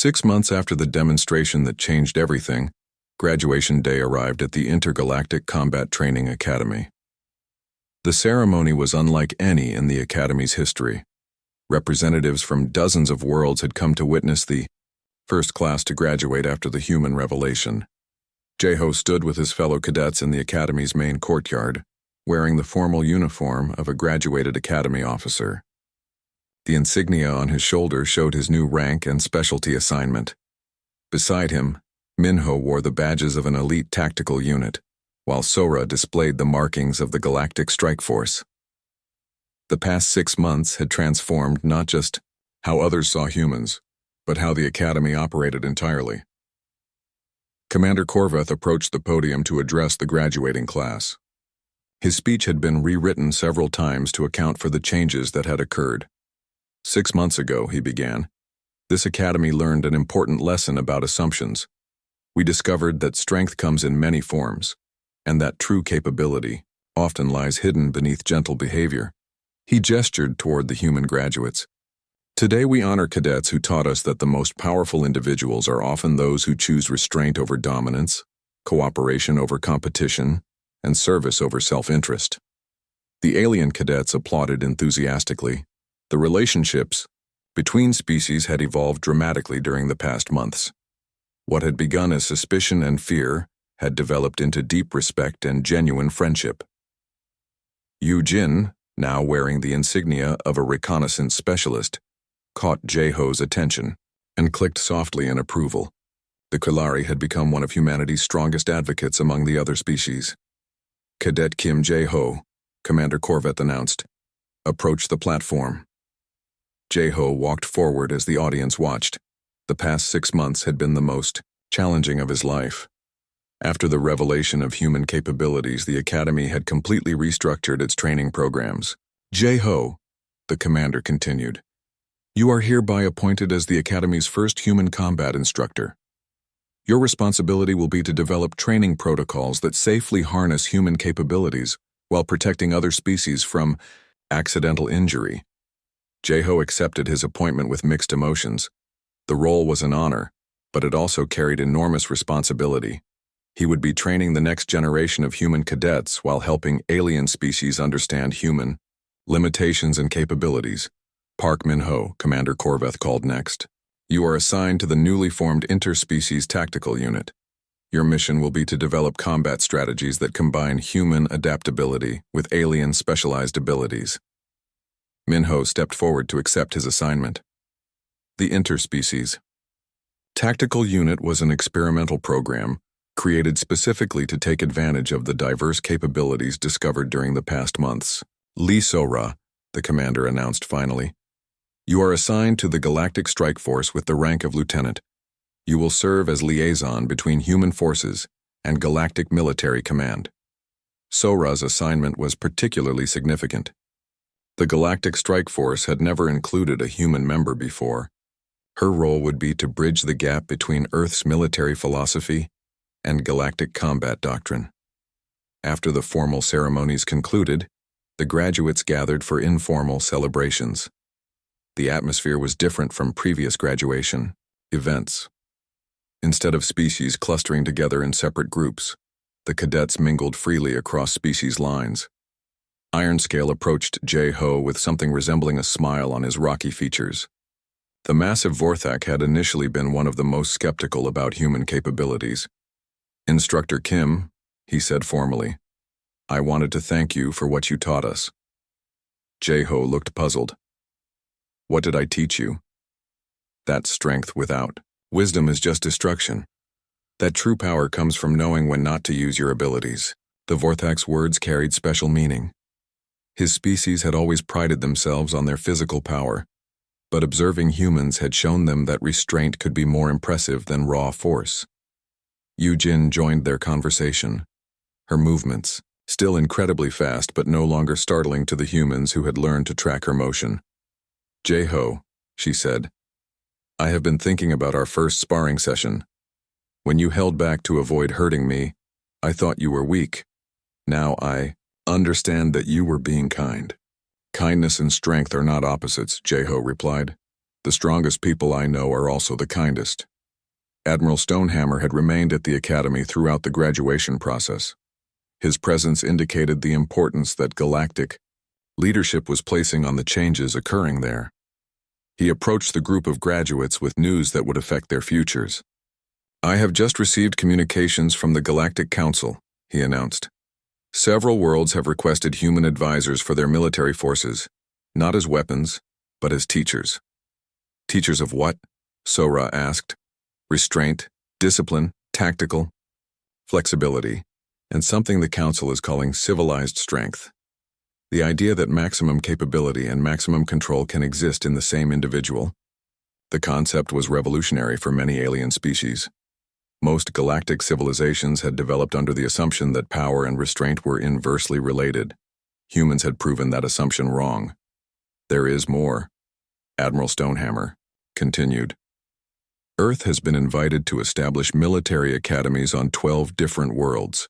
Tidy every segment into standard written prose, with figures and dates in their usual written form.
6 months after the demonstration that changed everything, graduation day arrived at the Intergalactic Combat Training Academy. The ceremony was unlike any in the Academy's history. Representatives from dozens of worlds had come to witness the first class to graduate after the human revelation. Jeho stood with his fellow cadets in the Academy's main courtyard, wearing the formal uniform of a graduated Academy officer. The insignia on his shoulder showed his new rank and specialty assignment. Beside him, Minho wore the badges of an elite tactical unit, while Sora displayed the markings of the Galactic Strike Force. The past 6 months had transformed not just how others saw humans, but how the Academy operated entirely. Commander Korveth approached the podium to address the graduating class. His speech had been rewritten several times to account for the changes that had occurred. 6 months ago, he began, this academy learned an important lesson about assumptions. We discovered that strength comes in many forms, and that true capability often lies hidden beneath gentle behavior. He gestured toward the human graduates. Today we honor cadets who taught us that the most powerful individuals are often those who choose restraint over dominance, cooperation over competition, and service over self-interest. The alien cadets applauded enthusiastically. The relationships between species had evolved dramatically during the past months. What had begun as suspicion and fear had developed into deep respect and genuine friendship. Yu Jin, now wearing the insignia of a reconnaissance specialist, caught Jeho's attention and clicked softly in approval. The Kalari had become one of humanity's strongest advocates among the other species. Cadet Kim Jeho, Commander Korveth announced, approached the platform. Jeho walked forward as the audience watched. The past 6 months had been the most challenging of his life. After the revelation of human capabilities, the Academy had completely restructured its training programs. Jeho, the commander continued, you are hereby appointed as the Academy's first human combat instructor. Your responsibility will be to develop training protocols that safely harness human capabilities while protecting other species from accidental injury. Jeho accepted his appointment with mixed emotions. The role was an honor, but it also carried enormous responsibility. He would be training the next generation of human cadets while helping alien species understand human limitations and capabilities. Park Min-ho, Commander Korveth called next. You are assigned to the newly formed Interspecies Tactical Unit. Your mission will be to develop combat strategies that combine human adaptability with alien specialized abilities. Minho stepped forward to accept his assignment. The Interspecies Tactical Unit was an experimental program created specifically to take advantage of the diverse capabilities discovered during the past months. Lee Sora, the commander announced finally. You are assigned to the Galactic Strike Force with the rank of lieutenant. You will serve as liaison between human forces and Galactic Military Command. Sora's assignment was particularly significant. The Galactic Strike Force had never included a human member before. Her role would be to bridge the gap between Earth's military philosophy and galactic combat doctrine. After the formal ceremonies concluded, the graduates gathered for informal celebrations. The atmosphere was different from previous graduation events. Instead of species clustering together in separate groups, the cadets mingled freely across species lines. Ironscale approached Jeho with something resembling a smile on his rocky features. The massive Vorthak had initially been one of the most skeptical about human capabilities. Instructor Kim, he said formally, I wanted to thank you for what you taught us. Jeho looked puzzled. What did I teach you? That strength without wisdom is just destruction. That true power comes from knowing when not to use your abilities. The Vorthak's words carried special meaning. His species had always prided themselves on their physical power, but observing humans had shown them that restraint could be more impressive than raw force. Yu Jin joined their conversation. Her movements, still incredibly fast but no longer startling to the humans who had learned to track her motion. Jeho, she said, I have been thinking about our first sparring session. When you held back to avoid hurting me, I thought you were weak. Now I understand that you were being kind. Kindness and strength are not opposites, Jeho replied. The strongest people I know are also the kindest. Admiral Stonehammer had remained at the academy throughout the graduation process. His presence indicated the importance that galactic leadership was placing on the changes occurring there. He approached the group of graduates with news that would affect their futures. "I have just received communications from the Galactic Council," he announced. "Several worlds have requested human advisors for their military forces, not as weapons, but as teachers." "Teachers of what?" Sora asked. "Restraint, discipline, tactical, flexibility, and something the Council is calling civilized strength. The idea that maximum capability and maximum control can exist in the same individual. The concept was revolutionary for many alien species. Most galactic civilizations had developed under the assumption that power and restraint were inversely related. Humans had proven that assumption wrong. "There is more," Admiral Stonehammer continued. "Earth has been invited to establish military academies on 12 different worlds.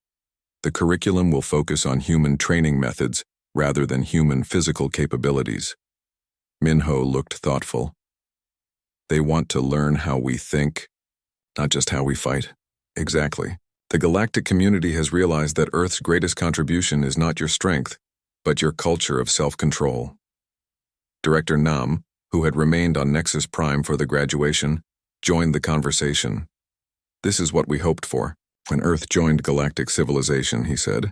The curriculum will focus on human training methods rather than human physical capabilities." Minho looked thoughtful. "They want to learn how we think, not just how we fight." "Exactly. The galactic community has realized that Earth's greatest contribution is not your strength, but your culture of self-control." Director Nam, who had remained on Nexus Prime for the graduation, joined the conversation. "This is what we hoped for when Earth joined galactic civilization," he said.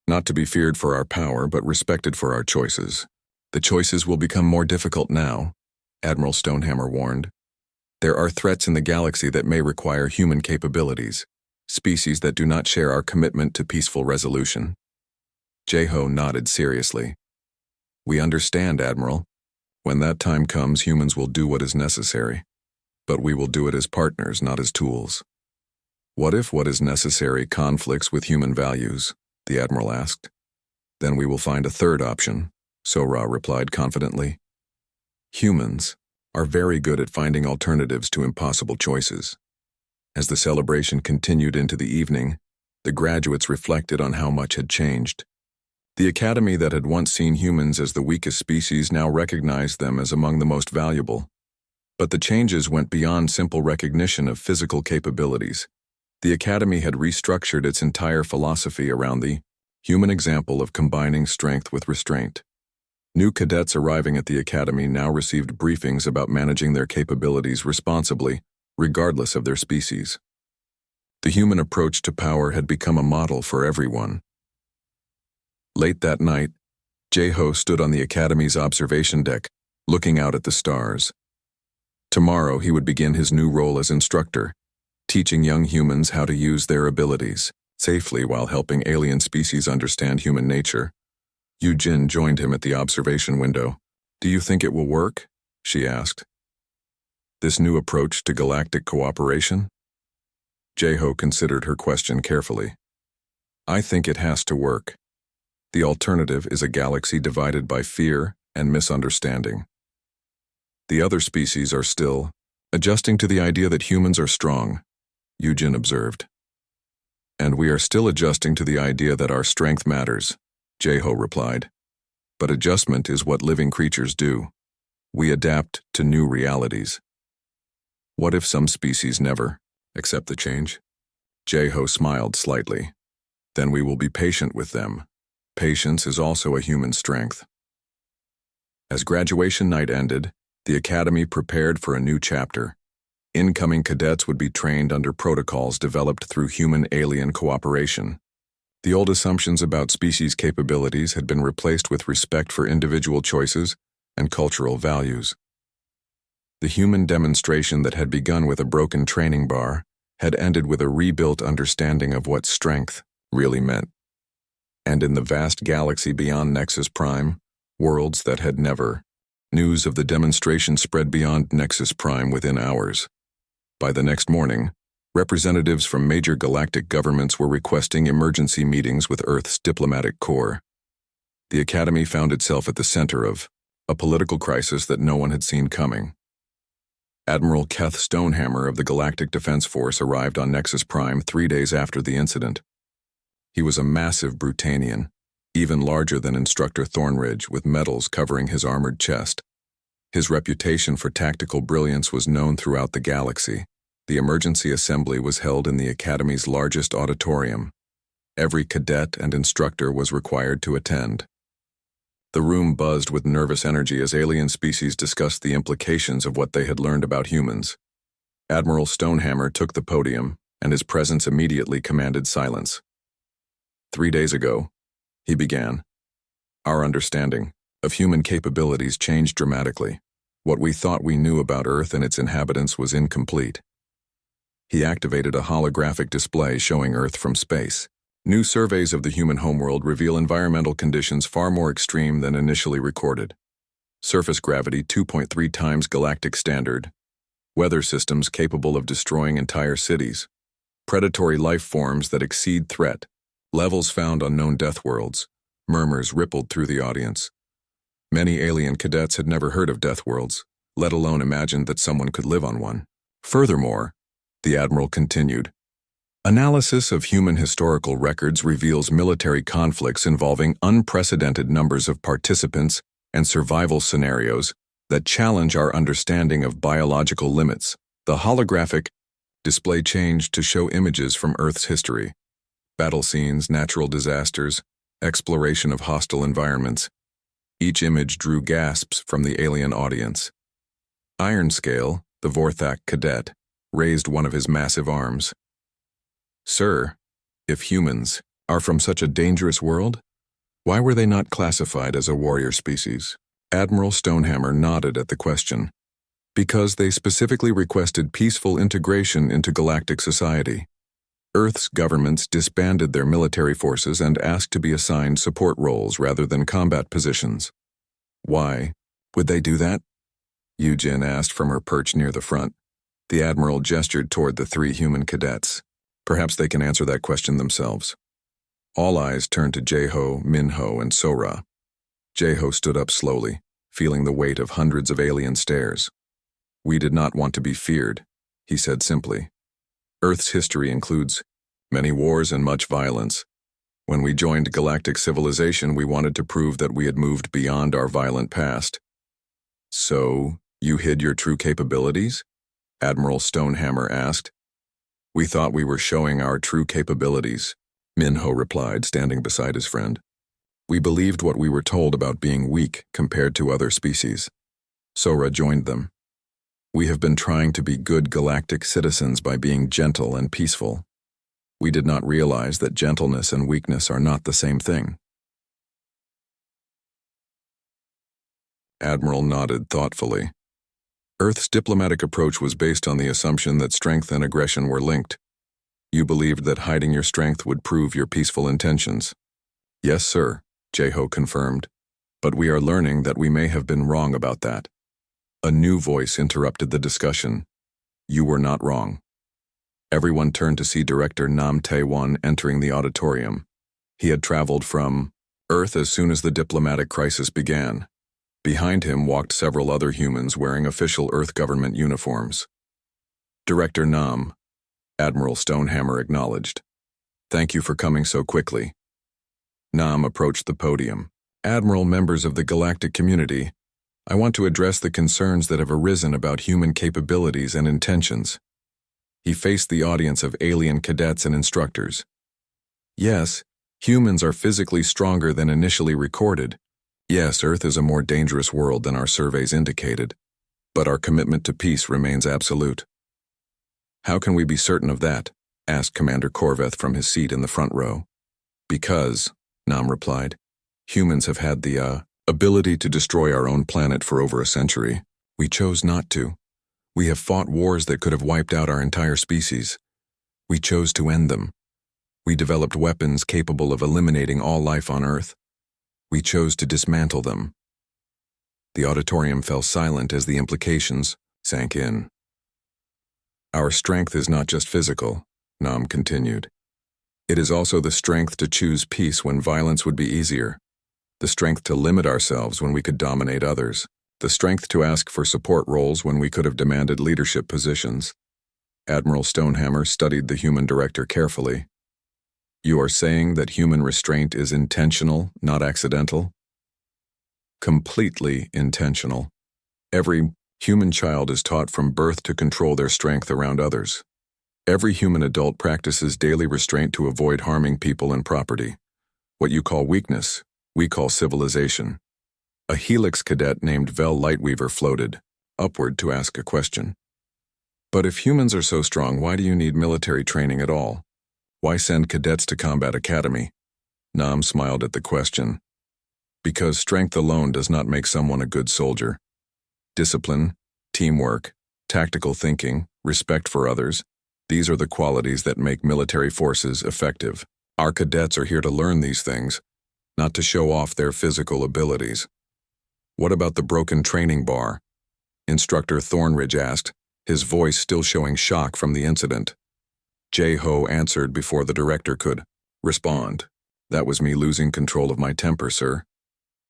"Not to be feared for our power, but respected for our choices." "The choices will become more difficult now," Admiral Stonehammer warned. "There are threats in the galaxy that may require human capabilities, species that do not share our commitment to peaceful resolution." Jeho nodded seriously. "We understand, Admiral. When that time comes, humans will do what is necessary. But we will do it as partners, not as tools." "What if what is necessary conflicts with human values?" the Admiral asked. "Then we will find a third option," Sora replied confidently. "Humans are very good at finding alternatives to impossible choices." As the celebration continued into the evening, the graduates reflected on how much had changed. The academy that had once seen humans as the weakest species now recognized them as among the most valuable. But the changes went beyond simple recognition of physical capabilities. The academy had restructured its entire philosophy around the human example of combining strength with restraint. New cadets arriving at the academy now received briefings about managing their capabilities responsibly, regardless of their species. The human approach to power had become a model for everyone. Late that night, Jeho stood on the academy's observation deck, looking out at the stars. Tomorrow he would begin his new role as instructor, teaching young humans how to use their abilities safely while helping alien species understand human nature. Yujin joined him at the observation window. "Do you think it will work?" she asked. "This new approach to galactic cooperation?" Jeho considered her question carefully. "I think it has to work. The alternative is a galaxy divided by fear and misunderstanding. The other species are still adjusting to the idea that humans are strong," Yujin observed. "And we are still adjusting to the idea that our strength matters," Jeho replied. "But adjustment is what living creatures do. We adapt to new realities." "What if some species never accept the change?" Jeho smiled slightly. "Then we will be patient with them. Patience is also a human strength." As graduation night ended, the academy prepared for a new chapter. Incoming cadets would be trained under protocols developed through human-alien cooperation. The old assumptions about species capabilities had been replaced with respect for individual choices and cultural values. The human demonstration that had begun with a broken training bar had ended with a rebuilt understanding of what strength really meant. And in the vast galaxy beyond Nexus Prime, worlds that had never. News of the demonstration spread beyond Nexus Prime within hours. By the next morning, representatives from major galactic governments were requesting emergency meetings with Earth's diplomatic corps. The Academy found itself at the center of a political crisis that no one had seen coming. Admiral Keth Stonehammer of the Galactic Defense Force arrived on Nexus Prime 3 days after the incident. He was a massive Brutanian, even larger than Instructor Thornridge, with medals covering his armored chest. His reputation for tactical brilliance was known throughout the galaxy. The emergency assembly was held in the Academy's largest auditorium. Every cadet and instructor was required to attend. The room buzzed with nervous energy as alien species discussed the implications of what they had learned about humans. Admiral Stonehammer took the podium, and his presence immediately commanded silence. 3 days ago, he began, our understanding of human capabilities changed dramatically. What we thought we knew about Earth and its inhabitants was incomplete. He activated a holographic display showing Earth from space. New surveys of the human homeworld reveal environmental conditions far more extreme than initially recorded. Surface gravity 2.3 times galactic standard. Weather systems capable of destroying entire cities. Predatory life forms that exceed threat. Levels found on known death worlds. Murmurs rippled through the audience. Many alien cadets had never heard of death worlds, let alone imagined that someone could live on one. Furthermore, the Admiral continued, analysis of human historical records reveals military conflicts involving unprecedented numbers of participants and survival scenarios that challenge our understanding of biological limits. The holographic display changed to show images from Earth's history. Battle scenes, natural disasters, exploration of hostile environments. Each image drew gasps from the alien audience. Ironscale, the Vorthak cadet, raised one of his massive arms. Sir, if humans are from such a dangerous world, why were they not classified as a warrior species? Admiral Stonehammer nodded at the question. Because they specifically requested peaceful integration into galactic society. Earth's governments disbanded their military forces and asked to be assigned support roles rather than combat positions. Why would they do that? Yujin asked from her perch near the front. The Admiral gestured toward the 3 human cadets. Perhaps they can answer that question themselves. All eyes turned to Jaeho, Minho, and Sora. Jaeho stood up slowly, feeling the weight of hundreds of alien stares. We did not want to be feared, he said simply. Earth's history includes many wars and much violence. When we joined galactic civilization, we wanted to prove that we had moved beyond our violent past. So, you hid your true capabilities? Admiral Stonehammer asked. We thought we were showing our true capabilities, Minho replied, standing beside his friend. We believed what we were told about being weak compared to other species. Sora joined them. We have been trying to be good galactic citizens by being gentle and peaceful. We did not realize that gentleness and weakness are not the same thing. Admiral nodded thoughtfully. Earth's diplomatic approach was based on the assumption that strength and aggression were linked. You believed that hiding your strength would prove your peaceful intentions. Yes, sir, Jaeho confirmed. But we are learning that we may have been wrong about that. A new voice interrupted the discussion. You were not wrong. Everyone turned to see Director Nam Tae-won entering the auditorium. He had traveled from Earth as soon as the diplomatic crisis began. Behind him walked several other humans wearing official Earth government uniforms. Director Nam, Admiral Stonehammer acknowledged. Thank you for coming so quickly. Nam approached the podium. Admiral, members of the galactic community, I want to address the concerns that have arisen about human capabilities and intentions. He faced the audience of alien cadets and instructors. Yes, humans are physically stronger than initially recorded. Yes, Earth is a more dangerous world than our surveys indicated, but our commitment to peace remains absolute. How can we be certain of that? Asked Commander Korveth from his seat in the front row. Because, Nam replied, humans have had the, ability to destroy our own planet for over a century. We chose not to. We have fought wars that could have wiped out our entire species. We chose to end them. We developed weapons capable of eliminating all life on Earth. We chose to dismantle them. The auditorium fell silent as the implications sank in. Our strength is not just physical, Nam continued. It is also the strength to choose peace when violence would be easier. The strength to limit ourselves when we could dominate others. The strength to ask for support roles when we could have demanded leadership positions. Admiral Stonehammer studied the human director carefully. You are saying that human restraint is intentional, not accidental? Completely intentional. Every human child is taught from birth to control their strength around others. Every human adult practices daily restraint to avoid harming people and property. What you call weakness, we call civilization. A Helix cadet named Vel Lightweaver floated upward to ask a question. But if humans are so strong, why do you need military training at all? Why send cadets to combat academy? Nam smiled at the question. Because strength alone does not make someone a good soldier. Discipline, teamwork, tactical thinking, respect for others, these are the qualities that make military forces effective. Our cadets are here to learn these things, not to show off their physical abilities. What about the broken training bar? Instructor Thornridge asked, his voice still showing shock from the incident. J-Ho answered before the director could respond. That was me losing control of my temper, sir.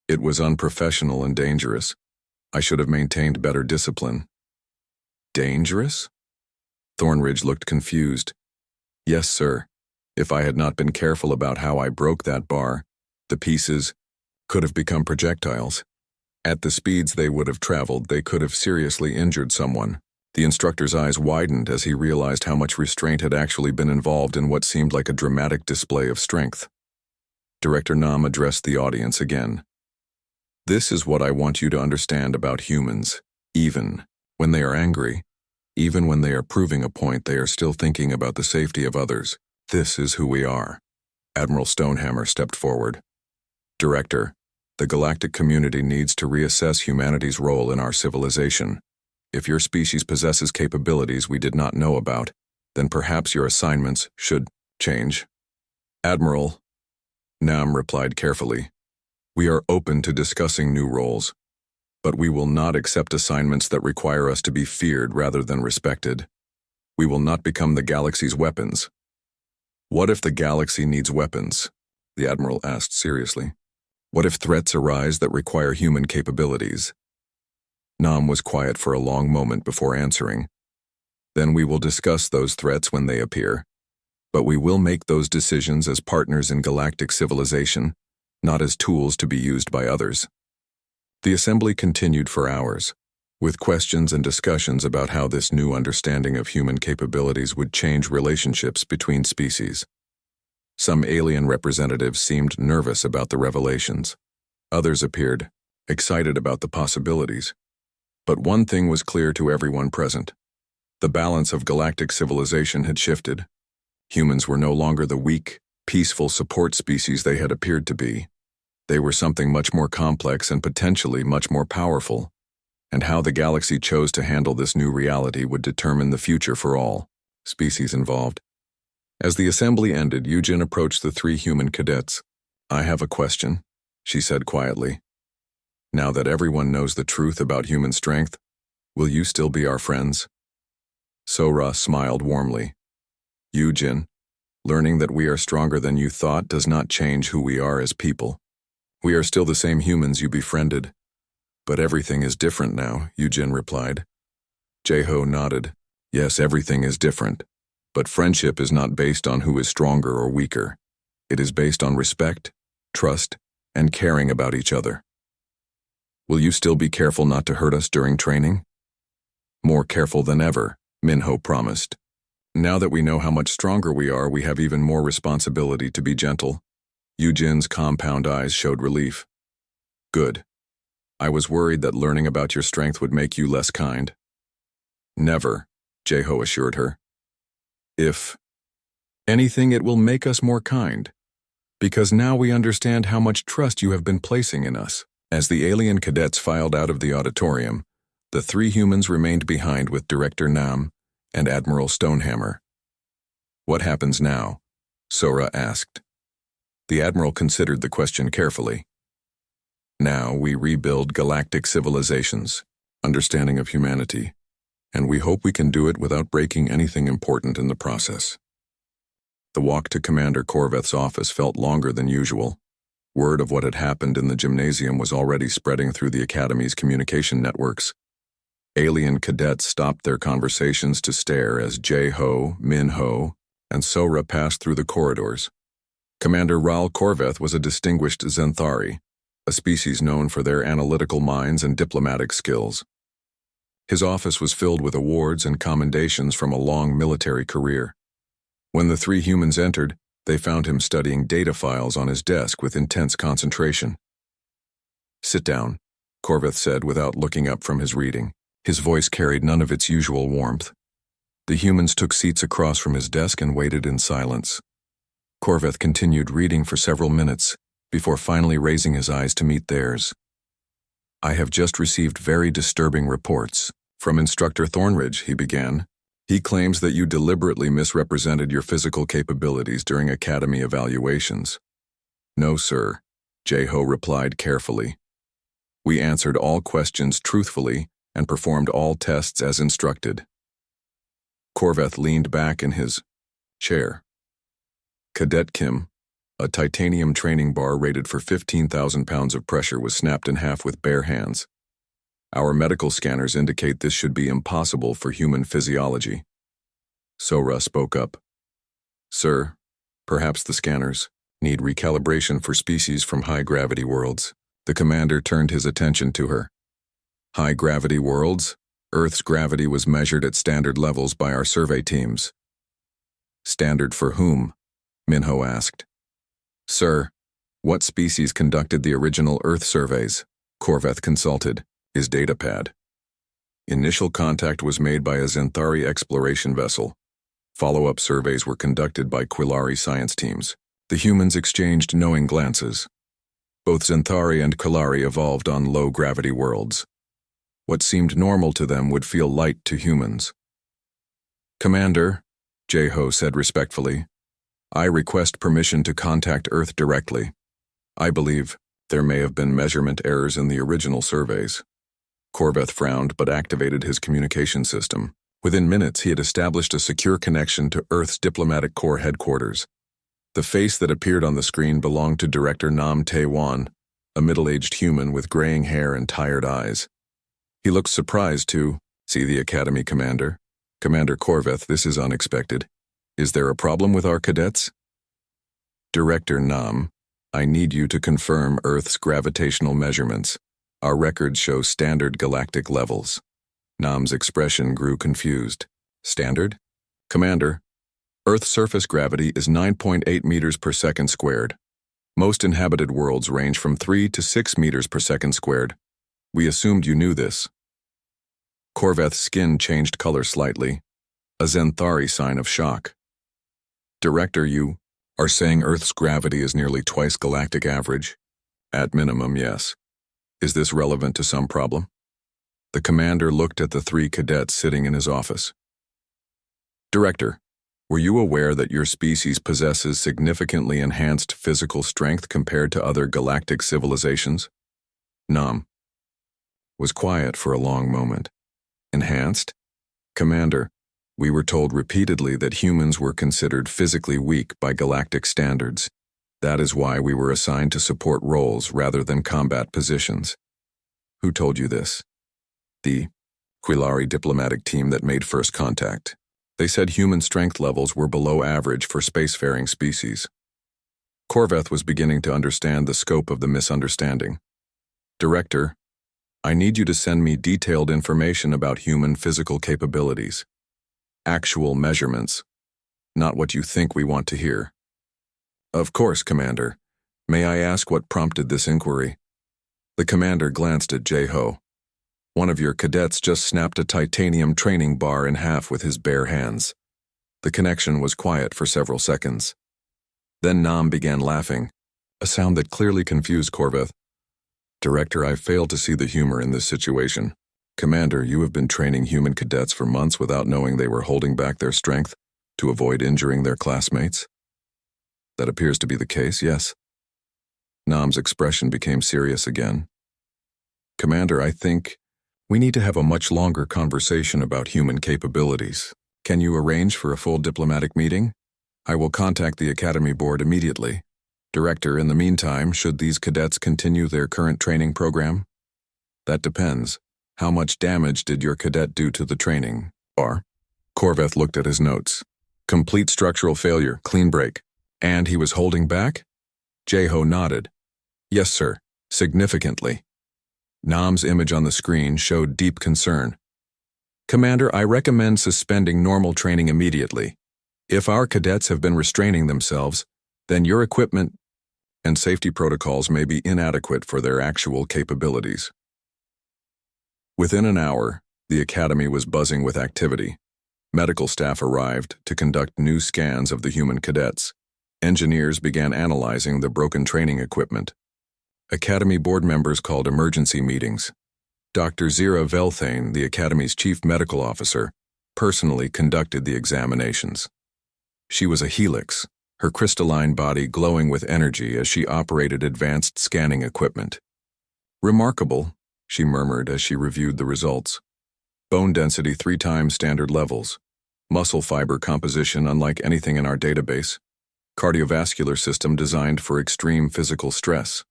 It was unprofessional and dangerous. I should have maintained better discipline. Dangerous? Thornridge looked confused. Yes, sir. If I had not been careful about how I broke that bar, the pieces could have become projectiles. At the speeds they would have traveled, they could have seriously injured someone. The instructor's eyes widened as he realized how much restraint had actually been involved in what seemed like a dramatic display of strength. Director Nam addressed the audience again. This is what I want you to understand about humans. Even when they are angry, even when they are proving a point, they are still thinking about the safety of others. This is who we are. Admiral Stonehammer stepped forward. Director, the galactic community needs to reassess humanity's role in our civilization. If your species possesses capabilities we did not know about, then perhaps your assignments should change. Admiral, Nam replied carefully, we are open to discussing new roles, but we will not accept assignments that require us to be feared rather than respected. We will not become the galaxy's weapons. What if the galaxy needs weapons? The Admiral asked seriously. What if threats arise that require human capabilities? Nam was quiet for a long moment before answering. Then we will discuss those threats when they appear. But we will make those decisions as partners in galactic civilization, not as tools to be used by others. The assembly continued for hours, with questions and discussions about how this new understanding of human capabilities would change relationships between species. Some alien representatives seemed nervous about the revelations. Others appeared excited about the possibilities. But one thing was clear to everyone present. The balance of galactic civilization had shifted. Humans were no longer the weak, peaceful support species they had appeared to be. They were something much more complex and potentially much more powerful. And how the galaxy chose to handle this new reality would determine the future for all species involved. As the assembly ended, Yujin approached the three human cadets. I have a question, she said quietly. Now that everyone knows the truth about human strength, will you still be our friends? Sora smiled warmly. Yujin, learning that we are stronger than you thought does not change who we are as people. We are still the same humans you befriended. But everything is different now, Yujin replied. J-Ho nodded. Yes, everything is different. But friendship is not based on who is stronger or weaker. It is based on respect, trust, and caring about each other. Will you still be careful not to hurt us during training? More careful than ever, Minho promised. Now that we know how much stronger we are, we have even more responsibility to be gentle. Yujin's compound eyes showed relief. Good. I was worried that learning about your strength would make you less kind. Never, J-Ho assured her. If anything, it will make us more kind, because now we understand how much trust you have been placing in us. As the alien cadets filed out of the auditorium, the three humans remained behind with Director Nam and Admiral Stonehammer. What happens now? Sora asked. The Admiral considered the question carefully. Now we rebuild galactic civilizations, understanding of humanity, and we hope we can do it without breaking anything important in the process. The walk to Commander Korveth's office felt longer than usual. Word of what had happened in the gymnasium was already spreading through the Academy's communication networks. Alien cadets stopped their conversations to stare as J-Ho, Min-Ho, and Sora passed through the corridors. Commander Ral Korveth was a distinguished Zenthari, a species known for their analytical minds and diplomatic skills. His office was filled with awards and commendations from a long military career. When the three humans entered, they found him studying data files on his desk with intense concentration. "Sit down," Corveth said without looking up from his reading. His voice carried none of its usual warmth. The humans took seats across from his desk and waited in silence. Corveth continued reading for several minutes, before finally raising his eyes to meet theirs. "I have just received very disturbing reports. From Instructor Thornridge," he began. "He claims that you deliberately misrepresented your physical capabilities during academy evaluations." "No, sir," Jeho replied carefully. "We answered all questions truthfully and performed all tests as instructed." Corveth leaned back in his chair. Cadet Kim, a titanium training bar rated for 15,000 pounds of pressure, was snapped in half with bare hands. "Our medical scanners indicate this should be impossible for human physiology." Sora spoke up. "Sir, perhaps the scanners need recalibration for species from high-gravity worlds." The commander turned his attention to her. "High-gravity worlds? Earth's gravity was measured at standard levels by our survey teams." "Standard for whom?" Minho asked. "Sir, what species conducted the original Earth surveys?" Corveth consulted his datapad. "Initial contact was made by a Zenthari exploration vessel. Follow-up surveys were conducted by Quillari science teams." The humans exchanged knowing glances. Both Zenthari and Quillari evolved on low-gravity worlds. What seemed normal to them would feel light to humans. "Commander," Jeho said respectfully, "I request permission to contact Earth directly. I believe there may have been measurement errors in the original surveys." Corveth frowned but activated his communication system. Within minutes, he had established a secure connection to Earth's Diplomatic Corps headquarters. The face that appeared on the screen belonged to Director Nam Tae-wan, a middle-aged human with graying hair and tired eyes. He looked surprised to see the Academy commander. "Commander Corveth, this is unexpected. Is there a problem with our cadets?" "Director Nam, I need you to confirm Earth's gravitational measurements. Our records show standard galactic levels." Nam's expression grew confused. "Standard? Commander, Earth's surface gravity is 9.8 meters per second squared. Most inhabited worlds range from 3 to 6 meters per second squared. We assumed you knew this." Corveth's skin changed color slightly, a Zenthari sign of shock. "Director, you are saying Earth's gravity is nearly twice galactic average?" "At minimum, yes. Is this relevant to some problem?" The commander looked at the three cadets sitting in his office. "Director, were you aware that your species possesses significantly enhanced physical strength compared to other galactic civilizations?" Nam was quiet for a long moment. "Enhanced? Commander, we were told repeatedly that humans were considered physically weak by galactic standards. That is why we were assigned to support roles rather than combat positions." "Who told you this?" "The Quillari diplomatic team that made first contact. They said human strength levels were below average for spacefaring species." Corveth was beginning to understand the scope of the misunderstanding. "Director, I need you to send me detailed information about human physical capabilities. Actual measurements, not what you think we want to hear." "Of course, Commander. May I ask what prompted this inquiry?" The commander glanced at Jeho. "One of your cadets just snapped a titanium training bar in half with his bare hands." The connection was quiet for several seconds. Then Nam began laughing, a sound that clearly confused Corveth. "Director, I failed to see the humor in this situation. Commander, you have been training human cadets for months without knowing they were holding back their strength to avoid injuring their classmates?" "That appears to be the case, yes." Nam's expression became serious again. "Commander, I think we need to have a much longer conversation about human capabilities. Can you arrange for a full diplomatic meeting? I will contact the Academy Board immediately. Director, in the meantime, should these cadets continue their current training program?" "That depends. How much damage did your cadet do to the training bar?" Corveth looked at his notes. "Complete structural failure, clean break. And he was holding back?" Jeho nodded. "Yes, sir, significantly." Nam's image on the screen showed deep concern. Commander, I recommend suspending normal training immediately. If our cadets have been restraining themselves, then your equipment and safety protocols may be inadequate for their actual capabilities. Within an hour, the academy was buzzing with activity. Medical staff arrived to conduct new scans of the human cadets. Engineers began analyzing the broken training equipment. Academy board members called emergency meetings. Dr. Zira Velthane, the Academy's chief medical officer, personally conducted the examinations. She was a helix, her crystalline body glowing with energy as she operated advanced scanning equipment. "Remarkable," she murmured as she reviewed the results. "Bone density 3 times standard levels. Muscle fiber composition unlike anything in our database. Cardiovascular system designed for extreme physical stress."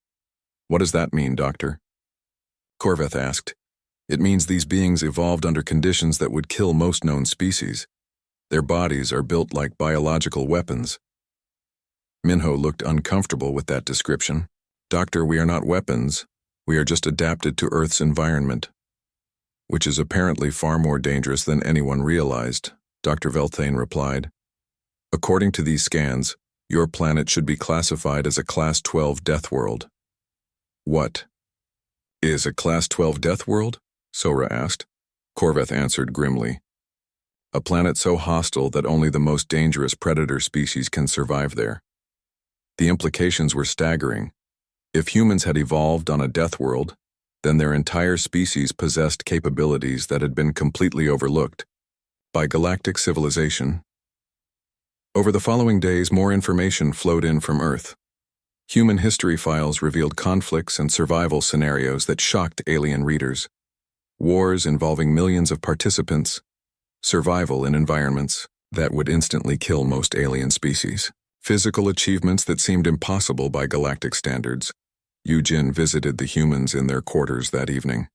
"What does that mean, Doctor?" Corveth asked. "It means these beings evolved under conditions that would kill most known species. Their bodies are built like biological weapons." Minho looked uncomfortable with that description. "Doctor, we are not weapons. We are just adapted to Earth's environment, which is apparently far more dangerous than anyone realized," Dr. Velthane replied. "According to these scans, your planet should be classified as a Class 12 death world." "What is a Class 12 death world?" Sora asked. Corveth answered grimly. "A planet so hostile that only the most dangerous predator species can survive there." The implications were staggering. If humans had evolved on a death world, then their entire species possessed capabilities that had been completely overlooked by galactic civilization. Over the following days, more information flowed in from Earth. Human history files revealed conflicts and survival scenarios that shocked alien readers. Wars involving millions of participants, survival in environments that would instantly kill most alien species, physical achievements that seemed impossible by galactic standards. Yujin visited the humans in their quarters that evening.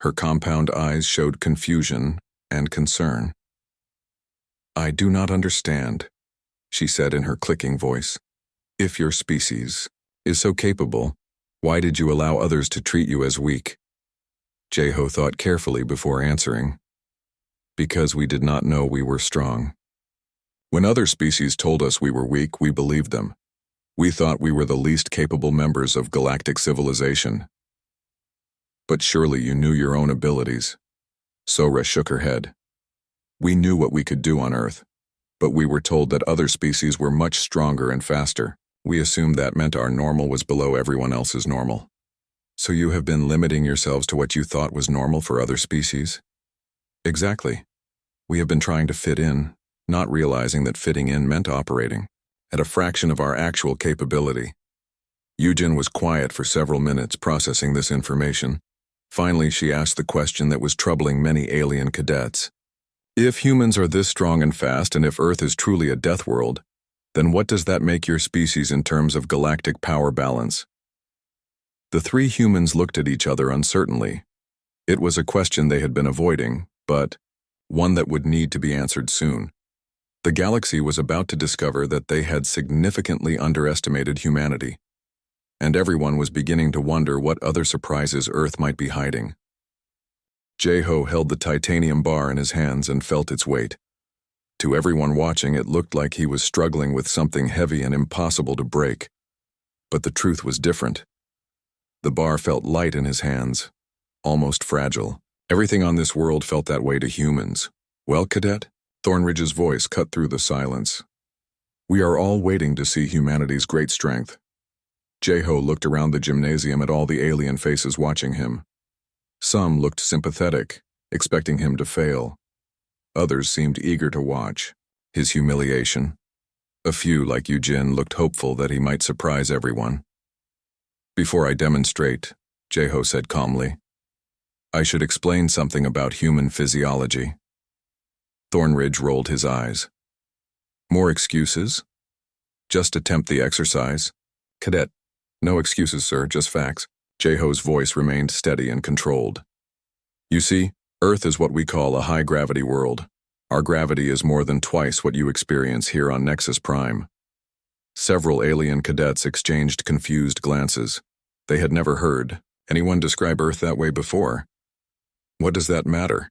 Her compound eyes showed confusion and concern. "I do not understand," she said in her clicking voice. "If your species is so capable, why did you allow others to treat you as weak?" Jeho thought carefully before answering. "Because we did not know we were strong. When other species told us we were weak, we believed them. We thought we were the least capable members of galactic civilization." "But surely you knew your own abilities." Sora shook her head. "We knew what we could do on Earth, but we were told that other species were much stronger and faster. We assumed that meant our normal was below everyone else's normal." "So you have been limiting yourselves to what you thought was normal for other species?" "Exactly. We have been trying to fit in, not realizing that fitting in meant operating at a fraction of our actual capability." Yujin was quiet for several minutes processing this information. Finally, she asked the question that was troubling many alien cadets. "If humans are this strong and fast, and if Earth is truly a death world, then what does that make your species in terms of galactic power balance?" The 3 humans looked at each other uncertainly. It was a question they had been avoiding, but one that would need to be answered soon. The galaxy was about to discover that they had significantly underestimated humanity, and everyone was beginning to wonder what other surprises Earth might be hiding. Jeho held the titanium bar in his hands and felt its weight. To everyone watching, it looked like he was struggling with something heavy and impossible to break. But the truth was different. The bar felt light in his hands, almost fragile. Everything on this world felt that way to humans. "Well, Cadet?" Thornridge's voice cut through the silence. "We are all waiting to see humanity's great strength." Jeho looked around the gymnasium at all the alien faces watching him. Some looked sympathetic, expecting him to fail. Others seemed eager to watch his humiliation. A few, like Yujin, looked hopeful that he might surprise everyone. "Before I demonstrate," Jeho said calmly, "I should explain something about human physiology." Thornridge rolled his eyes. "More excuses? Just attempt the exercise." "Cadet, no excuses, sir, just facts." Jeho's voice remained steady and controlled. "You see, Earth is what we call a high-gravity world. Our gravity is more than twice what you experience here on Nexus Prime." Several alien cadets exchanged confused glances. They had never heard anyone describe Earth that way before. "What does that matter?"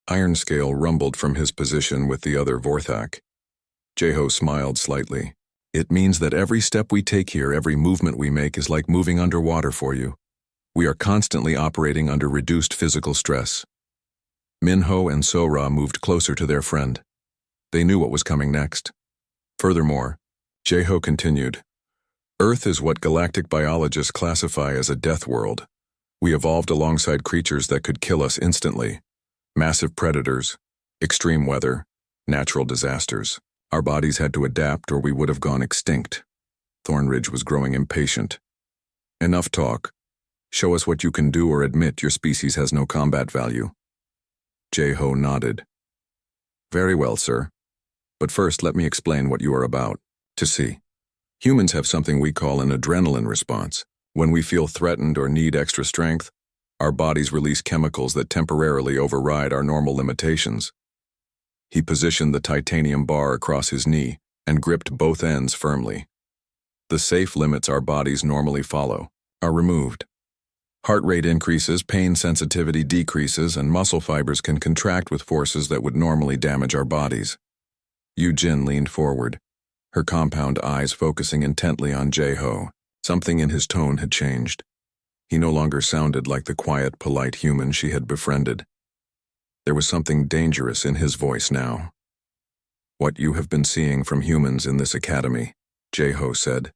Ironscale rumbled from his position with the other Vorthak. Jeho smiled slightly. It means that every step we take here, every movement we make is like moving underwater for you. We are constantly operating under reduced physical stress. Minho and Sora moved closer to their friend. They knew what was coming next. Furthermore, Jeho continued, Earth is what galactic biologists classify as a death world. We evolved alongside creatures that could kill us instantly. Massive predators, extreme weather, natural disasters. Our bodies had to adapt or we would have gone extinct. Thornridge was growing impatient. Enough talk. Show us what you can do or admit your species has no combat value. Jeho nodded. Very well, sir. But first let me explain what you are about to see. Humans have something we call an adrenaline response. When we feel threatened or need extra strength, our bodies release chemicals that temporarily override our normal limitations. He positioned the titanium bar across his knee and gripped both ends firmly. The safe limits our bodies normally follow are removed. Heart rate increases, pain sensitivity decreases, and muscle fibers can contract with forces that would normally damage our bodies. Yu-Jin leaned forward, her compound eyes focusing intently on Jeho. Something in his tone had changed. He no longer sounded like the quiet, polite human she had befriended. There was something dangerous in his voice now. What you have been seeing from humans in this academy, Jeho said,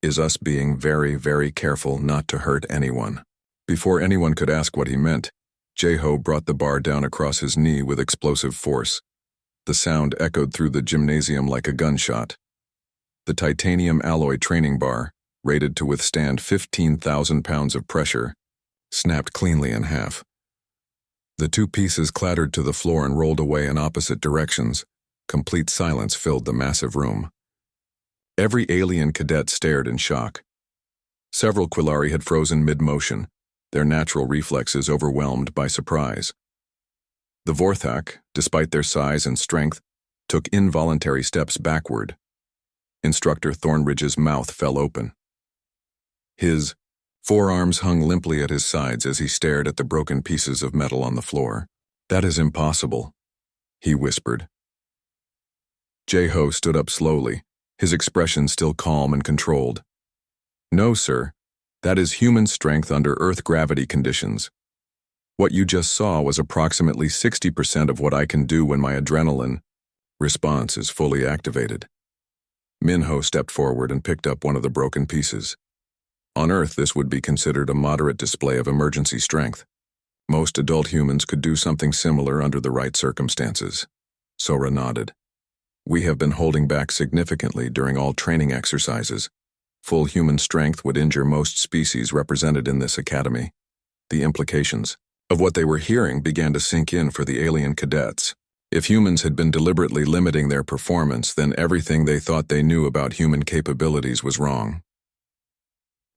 is us being very, very careful not to hurt anyone. Before anyone could ask what he meant, Jeho brought the bar down across his knee with explosive force. The sound echoed through the gymnasium like a gunshot. The titanium alloy training bar, rated to withstand 15,000 pounds of pressure, snapped cleanly in half. The two pieces clattered to the floor and rolled away in opposite directions. Complete silence filled the massive room. Every alien cadet stared in shock. Several Quillari had frozen mid-motion, their natural reflexes overwhelmed by surprise. The Vorthak, despite their size and strength, took involuntary steps backward. Instructor Thornridge's mouth fell open. His forearms hung limply at his sides as he stared at the broken pieces of metal on the floor. That is impossible, he whispered. Jeho stood up slowly, his expression still calm and controlled. No, sir. That is human strength under Earth gravity conditions. What you just saw was approximately 60% of what I can do when my adrenaline response is fully activated. Minho stepped forward and picked up one of the broken pieces. On Earth, this would be considered a moderate display of emergency strength. Most adult humans could do something similar under the right circumstances. Sora nodded. We have been holding back significantly during all training exercises. Full human strength would injure most species represented in this academy. The implications of what they were hearing began to sink in for the alien cadets. If humans had been deliberately limiting their performance, then everything they thought they knew about human capabilities was wrong.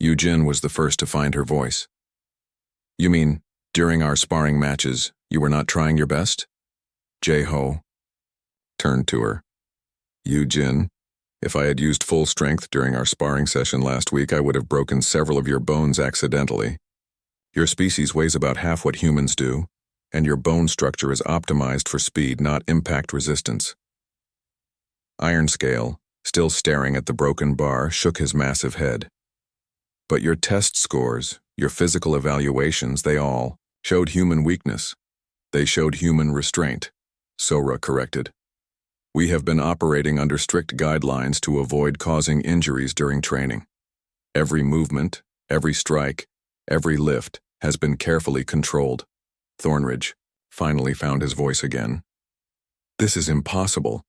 Yu-Jin was the first to find her voice. You mean, during our sparring matches, you were not trying your best? Jeho turned to her. Yu-Jin, if I had used full strength during our sparring session last week, I would have broken several of your bones accidentally. Your species weighs about half what humans do, and your bone structure is optimized for speed, not impact resistance. Ironscale, still staring at the broken bar, shook his massive head. But your test scores, your physical evaluations, they all showed human weakness. They showed human restraint, Sora corrected. We have been operating under strict guidelines to avoid causing injuries during training. Every movement, every strike, every lift has been carefully controlled. Thornridge finally found his voice again. This is impossible.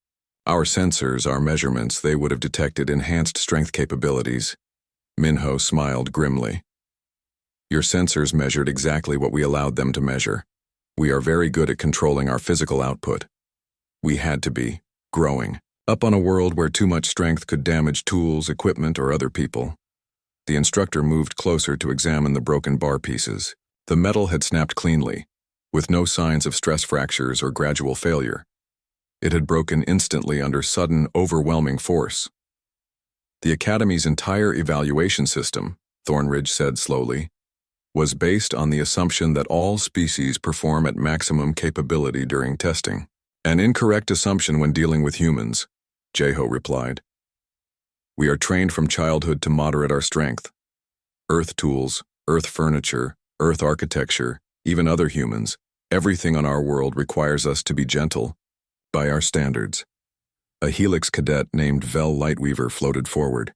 Our sensors, our measurements, they would have detected enhanced strength capabilities. Minho smiled grimly. Your sensors measured exactly what we allowed them to measure. We are very good at controlling our physical output. We had to be growing up on a world where too much strength could damage tools, equipment, or other people. The instructor moved closer to examine the broken bar pieces. The metal had snapped cleanly, with no signs of stress fractures or gradual failure. It had broken instantly under sudden, overwhelming force. The Academy's entire evaluation system, Thornridge said slowly, was based on the assumption that all species perform at maximum capability during testing. An incorrect assumption when dealing with humans, Jeho replied. We are trained from childhood to moderate our strength. Earth tools, earth furniture, earth architecture, even other humans, everything on our world requires us to be gentle, by our standards. A Helix cadet named Vel Lightweaver floated forward,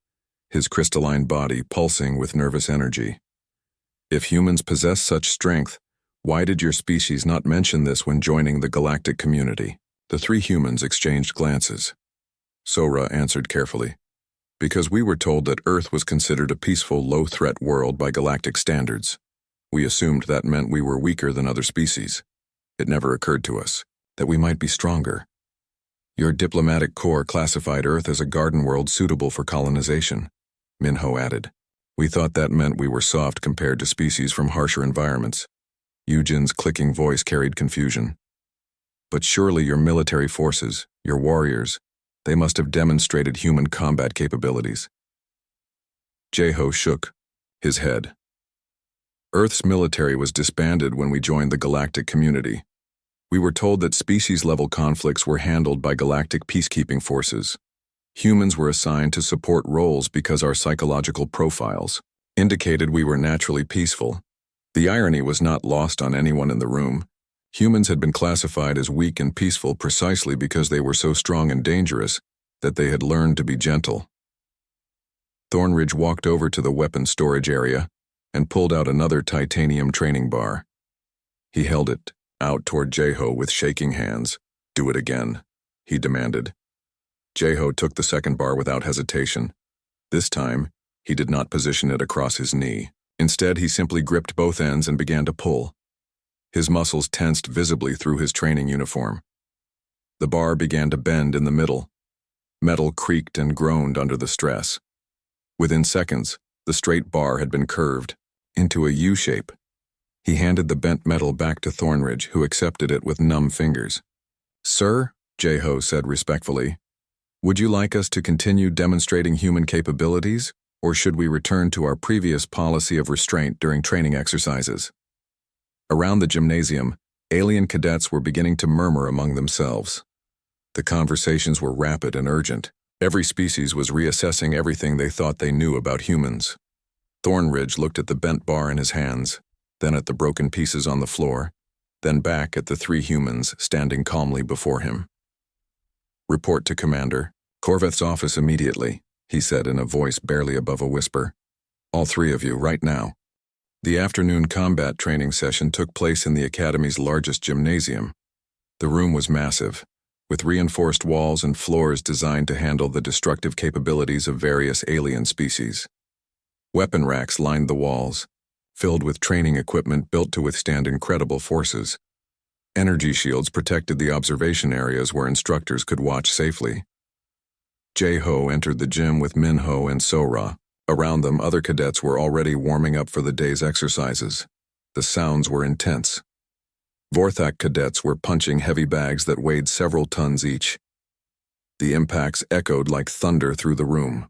his crystalline body pulsing with nervous energy. If humans possess such strength, why did your species not mention this when joining the galactic community? The three humans exchanged glances. Sora answered carefully. Because we were told that Earth was considered a peaceful, low-threat world by galactic standards. We assumed that meant we were weaker than other species. It never occurred to us that we might be stronger. Your diplomatic corps classified Earth as a garden world suitable for colonization, Minho added. We thought that meant we were soft compared to species from harsher environments. Eugen's clicking voice carried confusion. But surely your military forces, your warriors, they must have demonstrated human combat capabilities. Jeho shook his head. Earth's military was disbanded when we joined the galactic community. We were told that species-level conflicts were handled by galactic peacekeeping forces. Humans were assigned to support roles because our psychological profiles indicated we were naturally peaceful. The irony was not lost on anyone in the room. Humans had been classified as weak and peaceful precisely because they were so strong and dangerous that they had learned to be gentle. Thornridge walked over to the weapons storage area and pulled out another titanium training bar. He held it out toward Jeho with shaking hands. Do it again, he demanded. Jeho took the second bar without hesitation. This time, he did not position it across his knee. Instead, he simply gripped both ends and began to pull. His muscles tensed visibly through his training uniform. The bar began to bend in the middle. Metal creaked and groaned under the stress. Within seconds, the straight bar had been curved into a U shape. He handed the bent metal back to Thornridge, who accepted it with numb fingers. Sir, Jeho said respectfully, would you like us to continue demonstrating human capabilities, or should we return to our previous policy of restraint during training exercises? Around the gymnasium, alien cadets were beginning to murmur among themselves. The conversations were rapid and urgent. Every species was reassessing everything they thought they knew about humans. Thornridge looked at the bent bar in his hands, then at the broken pieces on the floor, then back at the three humans standing calmly before him. Report to Commander. Corveth's office immediately, he said in a voice barely above a whisper. All three of you, right now. The afternoon combat training session took place in the Academy's largest gymnasium. The room was massive, with reinforced walls and floors designed to handle the destructive capabilities of various alien species. Weapon racks lined the walls, filled with training equipment built to withstand incredible forces. Energy shields protected the observation areas where instructors could watch safely. Jeho entered the gym with Minho and Sora. Around them, other cadets were already warming up for the day's exercises. The sounds were intense. Vorthak cadets were punching heavy bags that weighed several tons each. The impacts echoed like thunder through the room.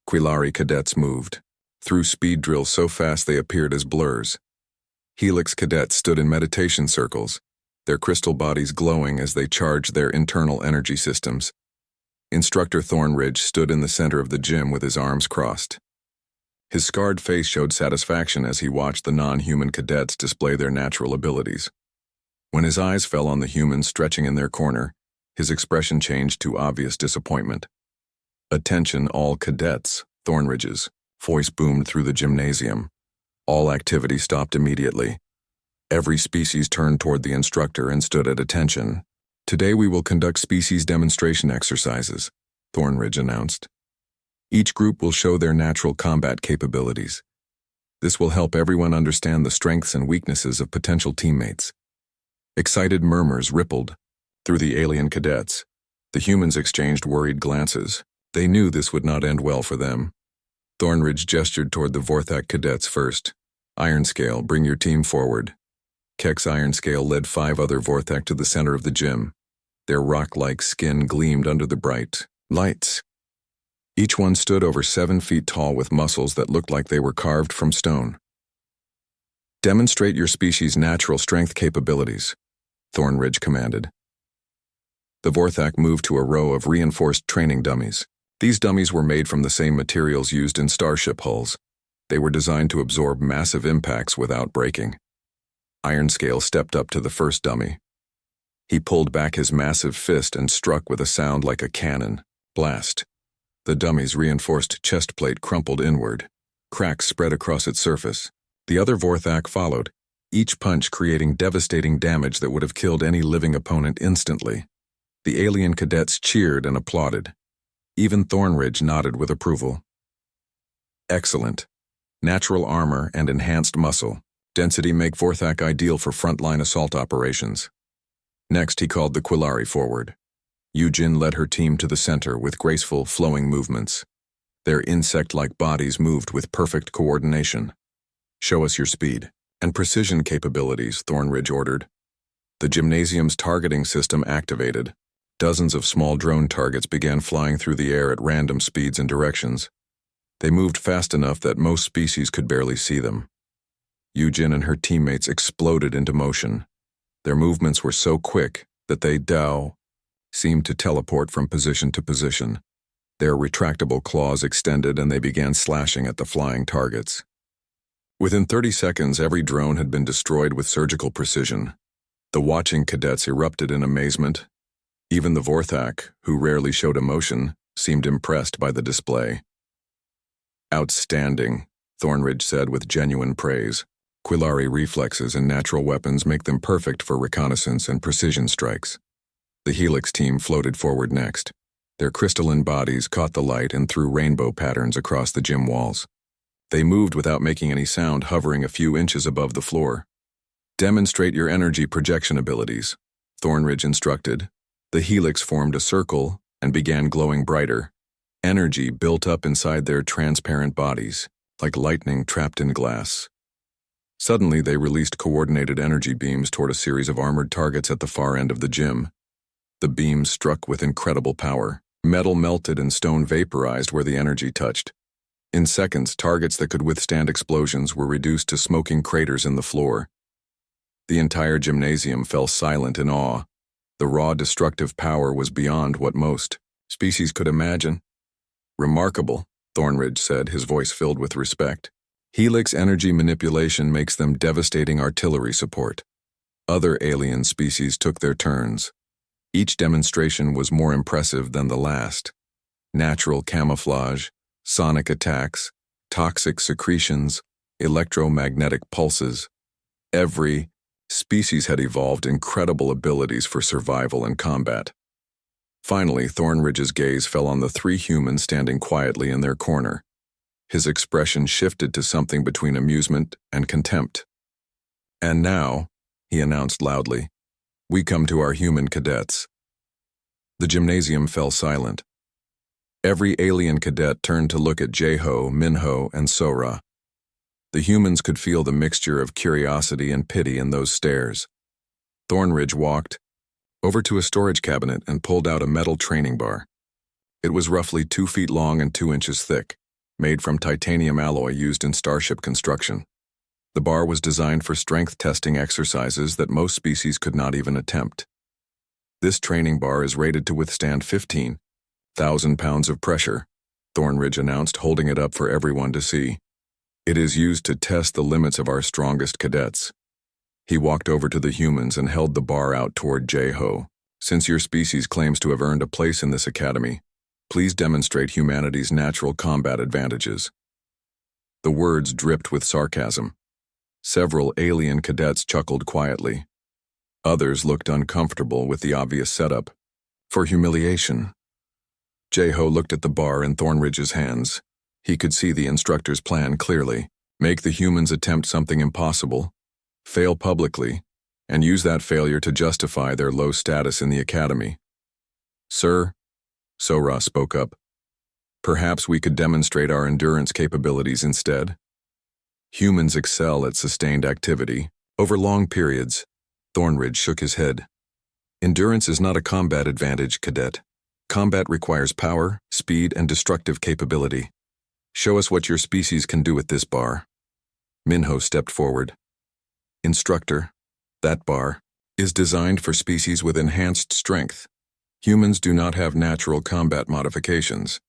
Quilari cadets moved, through speed drills so fast they appeared as blurs. Helix cadets stood in meditation circles, their crystal bodies glowing as they charged their internal energy systems. Instructor Thornridge stood in the center of the gym with his arms crossed. His scarred face showed satisfaction as he watched the non-human cadets display their natural abilities. When his eyes fell on the humans stretching in their corner, his expression changed to obvious disappointment. Attention all cadets, Thornridge's voice boomed through the gymnasium. All activity stopped immediately. Every species turned toward the instructor and stood at attention. Today we will conduct species demonstration exercises, Thornridge announced. Each group will show their natural combat capabilities. This will help everyone understand the strengths and weaknesses of potential teammates. Excited murmurs rippled through the alien cadets. The humans exchanged worried glances. They knew this would not end well for them. Thornridge gestured toward the Vorthak cadets first. Ironscale, bring your team forward. Kex Ironscale led 5 other Vorthak to the center of the gym. Their rock-like skin gleamed under the bright lights. Each one stood over 7 feet tall with muscles that looked like they were carved from stone. Demonstrate your species' natural strength capabilities, Thornridge commanded. The Vorthak moved to a row of reinforced training dummies. These dummies were made from the same materials used in starship hulls. They were designed to absorb massive impacts without breaking. Ironscale stepped up to the first dummy. He pulled back his massive fist and struck with a sound like a cannon. Blast. The dummy's reinforced chest plate crumpled inward. Cracks spread across its surface. The other Vorthak followed, each punch creating devastating damage that would have killed any living opponent instantly. The alien cadets cheered and applauded. Even Thornridge nodded with approval. Excellent. Natural armor and enhanced muscle density make Vorthak ideal for frontline assault operations. Next, he called the Quillari forward. Yujin led her team to the center with graceful, flowing movements. Their insect-like bodies moved with perfect coordination. Show us your speed and precision capabilities, Thornridge ordered. The gymnasium's targeting system activated. Dozens of small drone targets began flying through the air at random speeds and directions. They moved fast enough that most species could barely see them. Yujin and her teammates exploded into motion. Their movements were so quick that they seemed to teleport from position to position. Their retractable claws extended and they began slashing at the flying targets. Within 30 seconds, every drone had been destroyed with surgical precision. The watching cadets erupted in amazement. Even the Vorthak, who rarely showed emotion, seemed impressed by the display. Outstanding, Thornridge said with genuine praise. Quillari reflexes and natural weapons make them perfect for reconnaissance and precision strikes. The Helix team floated forward next. Their crystalline bodies caught the light and threw rainbow patterns across the gym walls. They moved without making any sound, hovering a few inches above the floor. Demonstrate your energy projection abilities, Thornridge instructed. The Helix formed a circle and began glowing brighter. Energy built up inside their transparent bodies, like lightning trapped in glass. Suddenly, they released coordinated energy beams toward a series of armored targets at the far end of the gym. The beams struck with incredible power. Metal melted and stone vaporized where the energy touched. In seconds, targets that could withstand explosions were reduced to smoking craters in the floor. The entire gymnasium fell silent in awe. The raw destructive power was beyond what most species could imagine. Remarkable, Thornridge said, his voice filled with respect. Helix energy manipulation makes them devastating artillery support. Other alien species took their turns. Each demonstration was more impressive than the last. Natural camouflage, sonic attacks, toxic secretions, electromagnetic pulses. Every species had evolved incredible abilities for survival and combat. Finally, Thornridge's gaze fell on the three humans standing quietly in their corner. His expression shifted to something between amusement and contempt. And now, he announced loudly, we come to our human cadets. The gymnasium fell silent. Every alien cadet turned to look at Jeho, Minho, and Sora. The humans could feel the mixture of curiosity and pity in those stares. Thornridge walked over to a storage cabinet and pulled out a metal training bar. It was roughly 2 feet long and 2 inches thick, made from titanium alloy used in starship construction. The bar was designed for strength testing exercises that most species could not even attempt. This training bar is rated to withstand 15,000 pounds of pressure, Thornridge announced, holding it up for everyone to see. It is used to test the limits of our strongest cadets. He walked over to the humans and held the bar out toward Jeho. Since your species claims to have earned a place in this academy, please demonstrate humanity's natural combat advantages. The words dripped with sarcasm. Several alien cadets chuckled quietly. Others looked uncomfortable with the obvious setup. For humiliation. Jeho looked at the bar in Thornridge's hands. He could see the instructor's plan clearly. Make the humans attempt something impossible, fail publicly, and use that failure to justify their low status in the academy. Sir, Sora spoke up, perhaps we could demonstrate our endurance capabilities instead. Humans excel at sustained activity over long periods. Thornridge shook his head. Endurance is not a combat advantage, cadet. Combat requires power, speed, and destructive capability. Show us what your species can do with this bar. Minho stepped forward. Instructor, that bar is designed for species with enhanced strength. Humans do not have natural combat modifications.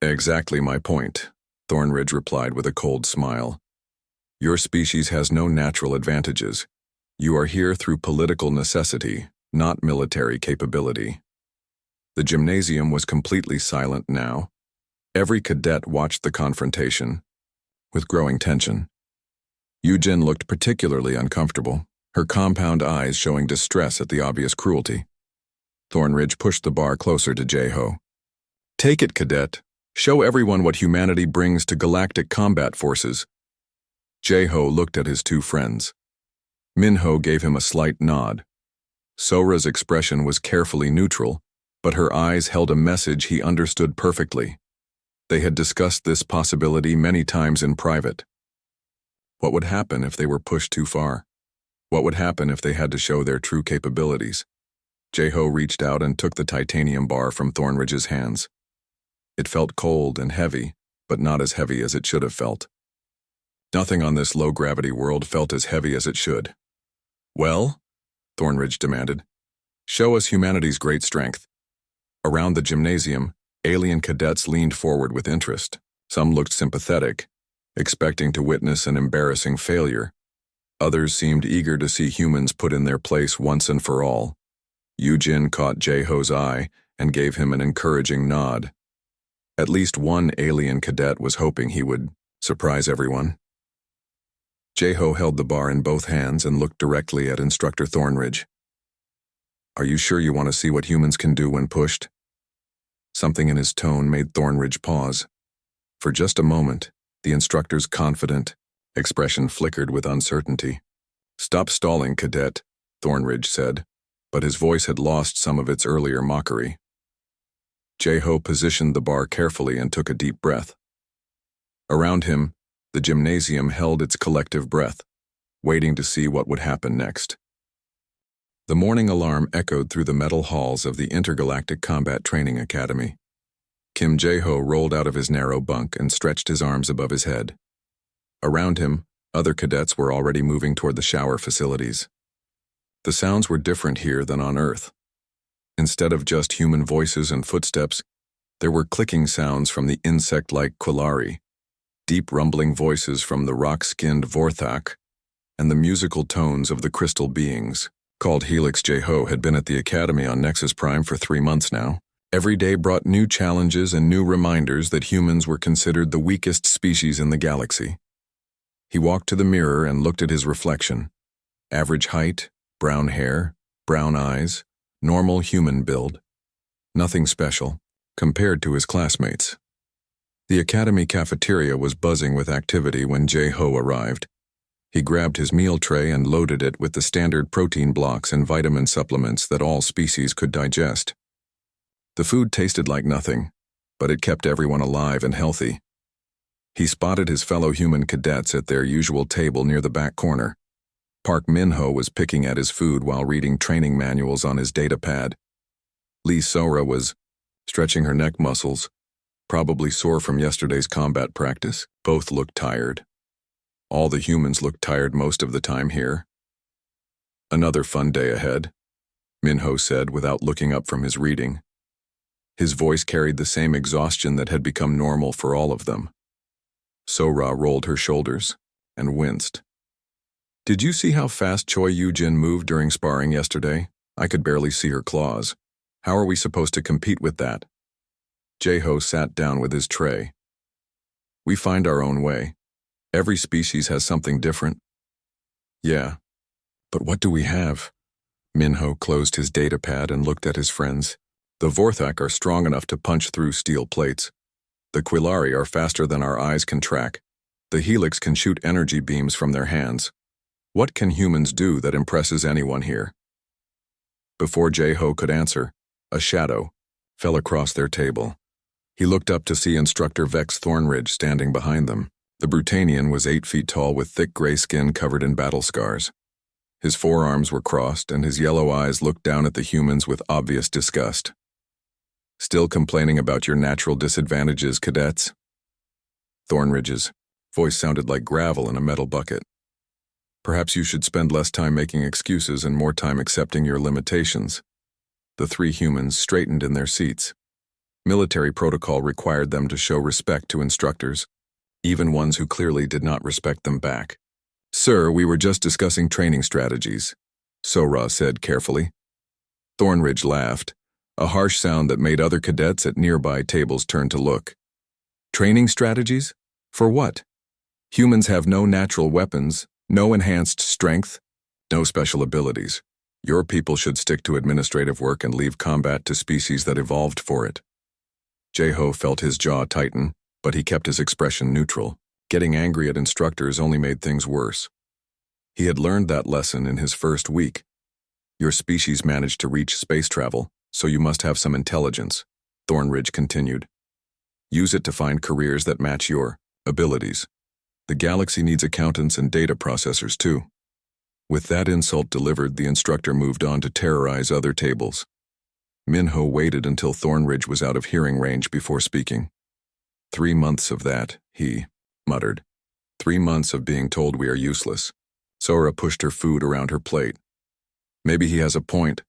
Exactly my point, Thornridge replied with a cold smile. Your species has no natural advantages. You are here through political necessity, not military capability. The gymnasium was completely silent now. Every cadet watched the confrontation, with growing tension. Yujin looked particularly uncomfortable, her compound eyes showing distress at the obvious cruelty. Thornridge pushed the bar closer to Jae-ho. Take it, cadet. Show everyone what humanity brings to galactic combat forces. Jae-ho looked at his two friends. Minho gave him a slight nod. Sora's expression was carefully neutral, but her eyes held a message he understood perfectly. They had discussed this possibility many times in private. What would happen if they were pushed too far? What would happen if they had to show their true capabilities? Jae-ho reached out and took the titanium bar from Thornridge's hands. It felt cold and heavy, but not as heavy as it should have felt. Nothing on this low-gravity world felt as heavy as it should. Well? Thornridge demanded. Show us humanity's great strength. Around the gymnasium, alien cadets leaned forward with interest. Some looked sympathetic, expecting to witness an embarrassing failure. Others seemed eager to see humans put in their place once and for all. Yujin caught Jae-ho's eye and gave him an encouraging nod. At least one alien cadet was hoping he would surprise everyone. Jae-ho held the bar in both hands and looked directly at Instructor Thornridge. Are you sure you want to see what humans can do when pushed? Something in his tone made Thornridge pause. For just a moment, the instructor's confident expression flickered with uncertainty. Stop stalling, cadet, Thornridge said, but his voice had lost some of its earlier mockery. Jae-ho positioned the bar carefully and took a deep breath. Around him, the gymnasium held its collective breath, waiting to see what would happen next. The morning alarm echoed through the metal halls of the Intergalactic Combat Training Academy. Kim Jae-ho rolled out of his narrow bunk and stretched his arms above his head. Around him, other cadets were already moving toward the shower facilities. The sounds were different here than on Earth. Instead of just human voices and footsteps, there were clicking sounds from the insect-like Quillari, deep rumbling voices from the rock-skinned Vorthak, and the musical tones of the crystal beings. Called Helix. Jae-ho had been at the Academy on Nexus Prime for 3 months now. Every day brought new challenges and new reminders that humans were considered the weakest species in the galaxy. He walked to the mirror and looked at his reflection. Average height, brown hair, brown eyes, normal human build. Nothing special, compared to his classmates. The Academy cafeteria was buzzing with activity when Jae-ho arrived. He grabbed his meal tray and loaded it with the standard protein blocks and vitamin supplements that all species could digest. The food tasted like nothing, but it kept everyone alive and healthy. He spotted his fellow human cadets at their usual table near the back corner. Park Minho was picking at his food while reading training manuals on his data pad. Lee Sora was stretching her neck muscles, probably sore from yesterday's combat practice. Both looked tired. All the humans looked tired most of the time here. Another fun day ahead, Minho said without looking up from his reading. His voice carried the same exhaustion that had become normal for all of them. Sora rolled her shoulders and winced. Did you see how fast Choi Yujin moved during sparring yesterday? I could barely see her claws. How are we supposed to compete with that? Jae-ho sat down with his tray. We find our own way. Every species has something different. Yeah, but what do we have? Minho closed his data pad and looked at his friends. The Vorthak are strong enough to punch through steel plates. The Quillari are faster than our eyes can track. The Helix can shoot energy beams from their hands. What can humans do that impresses anyone here? Before Jae-ho could answer, a shadow fell across their table. He looked up to see Instructor Vex Thornridge standing behind them. The Brutanian was 8 feet tall with thick gray skin covered in battle scars. His forearms were crossed and his yellow eyes looked down at the humans with obvious disgust. Still complaining about your natural disadvantages, cadets? Thornridge's voice sounded like gravel in a metal bucket. Perhaps you should spend less time making excuses and more time accepting your limitations. The three humans straightened in their seats. Military protocol required them to show respect to instructors, even ones who clearly did not respect them back. "Sir, we were just discussing training strategies," Sora said carefully. Thornridge laughed, a harsh sound that made other cadets at nearby tables turn to look. "Training strategies? For what? Humans have no natural weapons, no enhanced strength, no special abilities. Your people should stick to administrative work and leave combat to species that evolved for it." Jeho felt his jaw tighten, but he kept his expression neutral. Getting angry at instructors only made things worse. He had learned that lesson in his first week. Your species managed to reach space travel, so you must have some intelligence, Thornridge continued. Use it to find careers that match your abilities. The galaxy needs accountants and data processors too. With that insult delivered, the instructor moved on to terrorize other tables. Minho waited until Thornridge was out of hearing range before speaking. 3 months of that, he muttered. 3 months of being told we are useless. Sora pushed her food around her plate. Maybe he has a point.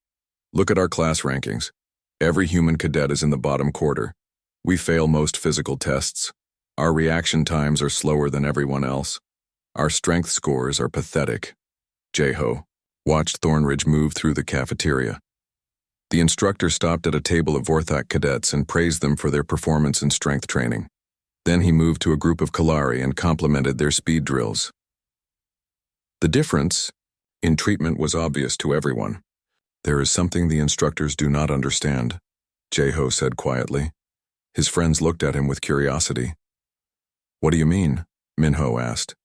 Look at our class rankings. Every human cadet is in the bottom quarter. We fail most physical tests. Our reaction times are slower than everyone else. Our strength scores are pathetic. Jeho watched Thornridge move through the cafeteria. The instructor stopped at a table of Vorthak cadets and praised them for their performance in strength training. Then he moved to a group of Kalari and complimented their speed drills. The difference in treatment was obvious to everyone. "There is something the instructors do not understand," Jeho said quietly. His friends looked at him with curiosity. "What do you mean?" Minho asked.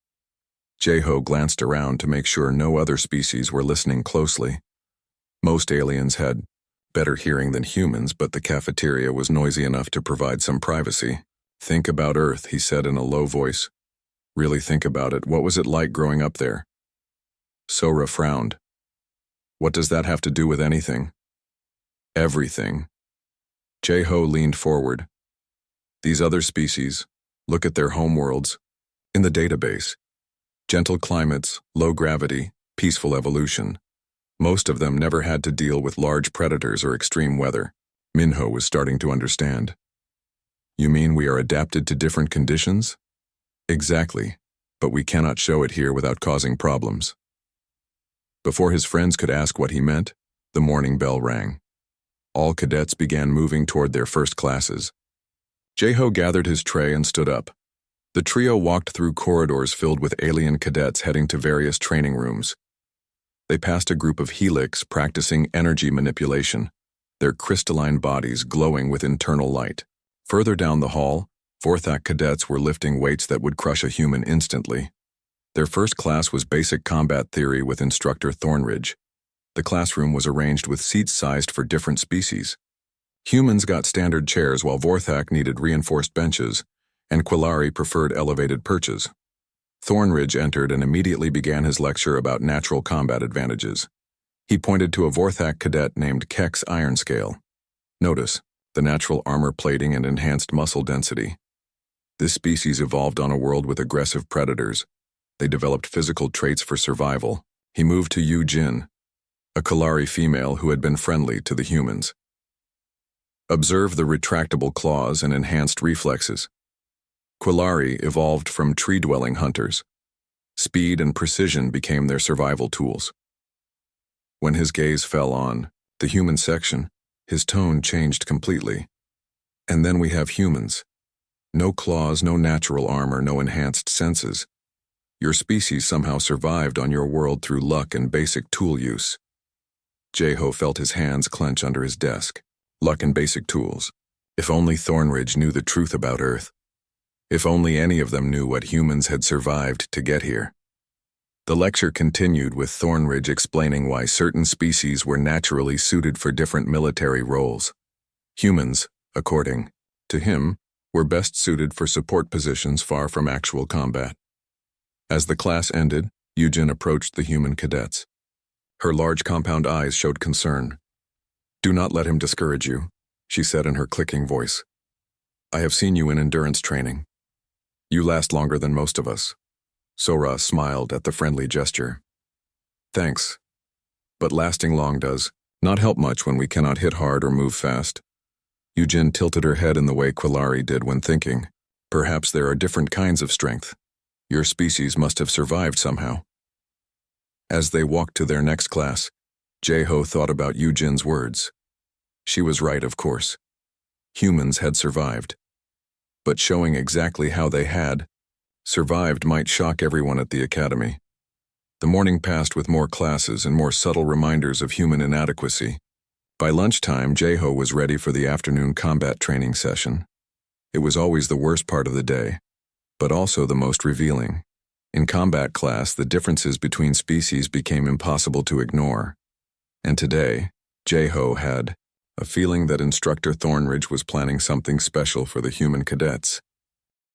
Jeho glanced around to make sure no other species were listening closely. Most aliens had better hearing than humans, but the cafeteria was noisy enough to provide some privacy. "Think about Earth," he said in a low voice. "Really think about it. What was it like growing up there?" Sora frowned. "What does that have to do with anything?" "Everything." Jeho leaned forward. "These other species, look at their homeworlds. In the database. Gentle climates, low gravity, peaceful evolution. Most of them never had to deal with large predators or extreme weather." Minho was starting to understand. "You mean we are adapted to different conditions?" "Exactly, but we cannot show it here without causing problems." Before his friends could ask what he meant, the morning bell rang. All cadets began moving toward their first classes. Jeho gathered his tray and stood up. The trio walked through corridors filled with alien cadets heading to various training rooms. They passed a group of Helix practicing energy manipulation, their crystalline bodies glowing with internal light. Further down the hall, Vorthak cadets were lifting weights that would crush a human instantly. Their first class was Basic Combat Theory with instructor Thornridge. The classroom was arranged with seats sized for different species. Humans got standard chairs while Vorthak needed reinforced benches, and Quillari preferred elevated perches. Thornridge entered and immediately began his lecture about natural combat advantages. He pointed to a Vorthak cadet named Kex Ironscale. "Notice the natural armor plating and enhanced muscle density. This species evolved on a world with aggressive predators. They developed physical traits for survival." He moved to Yu Jin, a Kalari female who had been friendly to the humans. "Observe the retractable claws and enhanced reflexes. Quillari evolved from tree-dwelling hunters. Speed and precision became their survival tools." When his gaze fell on the human section, his tone changed completely. "And then we have humans. No claws, no natural armor, no enhanced senses. Your species somehow survived on your world through luck and basic tool use." Jeho felt his hands clench under his desk. Luck and basic tools. If only Thornridge knew the truth about Earth. If only any of them knew what humans had survived to get here. The lecture continued with Thornridge explaining why certain species were naturally suited for different military roles. Humans, according to him, were best suited for support positions far from actual combat. As the class ended, Yujin approached the human cadets. Her large compound eyes showed concern. "Do not let him discourage you," she said in her clicking voice. "I have seen you in endurance training. You last longer than most of us. Sora smiled at the friendly gesture. Thanks. But lasting long does not help much when we cannot hit hard or move fast. Yujin tilted her head in the way Quillari did when thinking. Perhaps there are different kinds of strength. Your species must have survived somehow. As they walked to their next class, Jae-ho thought about Yujin's words. She was right, of course. Humans had survived. But showing exactly how they had survived might shock everyone at the academy. The morning passed with more classes and more subtle reminders of human inadequacy. By lunchtime, Jae-ho was ready for the afternoon combat training session. It was always the worst part of the day, but also the most revealing. In combat class, the differences between species became impossible to ignore. And today, Jae-ho had a feeling that Instructor Thornridge was planning something special for the human cadets.